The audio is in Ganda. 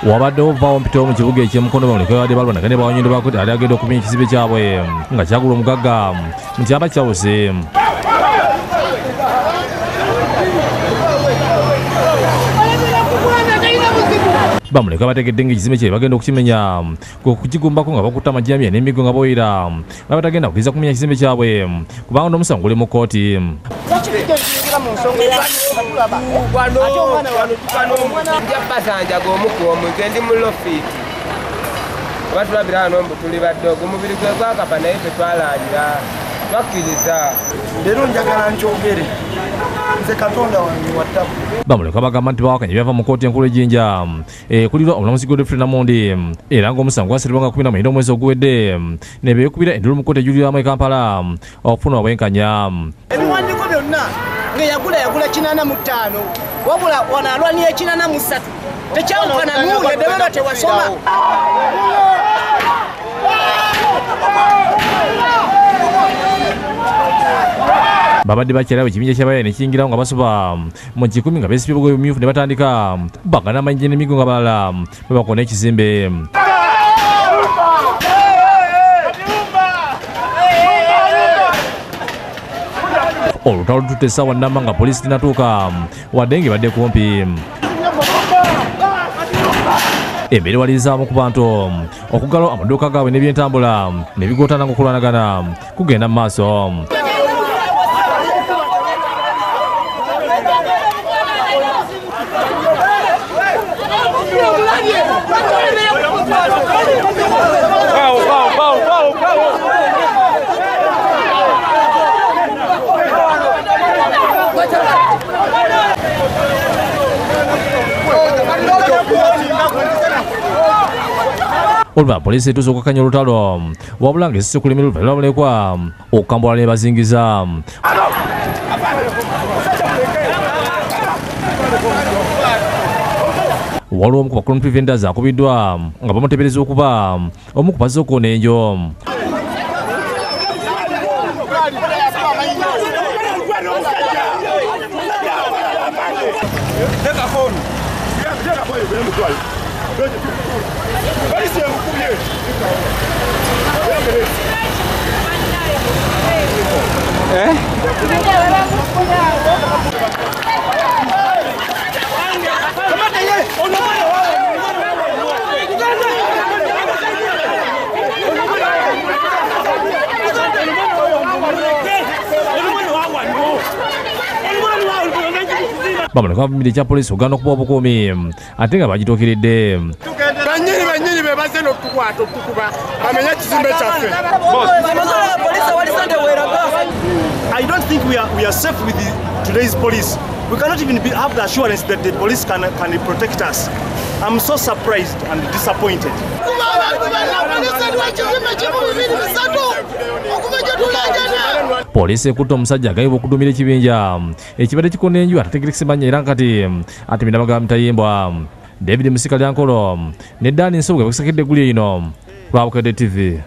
wabadde ovaawo mpito mu kibuga eky'emukono bamuleka badde balwana kane bawanyendo bakuti ali agenda okumenya ekizibe kyabwe nga kyagula omugagga nti aba kyawuse bamuleka bategedde ng'ekizimbe kye bagenda okukimenya kukigumbako nga bakutte amajjamya n'emigo nga boyira babatagenda kukiriza kumenya ekizimbe kyabwe kubanga n'omusango guli mu kkooti. Njabasanjaga omukuomu nze ndi mu lofiiti oba tulabira wano mbu tuli baddogo omubiri gwe gwakapa naye tetwalangira twakkiriza leero njagala nkyogere nze Katonda wange wa ttabu. Bamuleka bagamba nti bawakanya byava mu kkooti enkulu ejjinja kulirwa omulamuzi Godfrey Namundi era ng'omusango gwasaliddwa nga 19 omwezi oguwedde ne beekubira endulu mu kkooti ejulirwamu e Kampala okufuna obwenkanya. Ebiwandiiko byonna ng'eyagula 85 wabula wano alwanira 83 tekyawukana n'uyo debera tewasoma. Babadde bakyalawo ekibinja ky'abayala ne kiyingirawo nga basoba mu 10 nga beesibye ebigoye bimyufu ne batandika kubagana amayinja n'emigo nga balala bwe bakona ekizimbe. Olutalo lututte essaawa nnamba nga poliisi tinatuuka wadde ng'ebadde kumpi. Embeera ewalirizaamu ku bantu okuggalawo amaduuka gaabwe n'ebyentambula ne bigootana ng'okulwanagana kugenda mu maaso. Olwa poliisi etuuse okukakanya olutalo wabula ng'esise kulemerera oluvannyuma lwabulekwa okukambula ne bazingiza. Waliwo omu ku bakulu mu preventers akubiddwa nga bamuteebereza okuba omu ku bazze okwona enjo. Bamuleka bamibiri kya poliisi okugaana okuba obukuumi ate nga bagituukiridde. Bannyini be bazze n'okutukwata okutukuba bamenye ekizimbe kyaffe. I don't think we are safe with today's police. We cannot even have the assurance that the police can protect us. I'm so surprised and disappointed. Poliisi ekutte omusajja agayibwa okuduumira ekibinja ekibadde kikona enju atategerekese mannya era nkati atemera bagamba mutayimbwa. David Musikalyankolo ne Dani Nsobwe bakusakedde eggulu eno lwa Bukedde TV.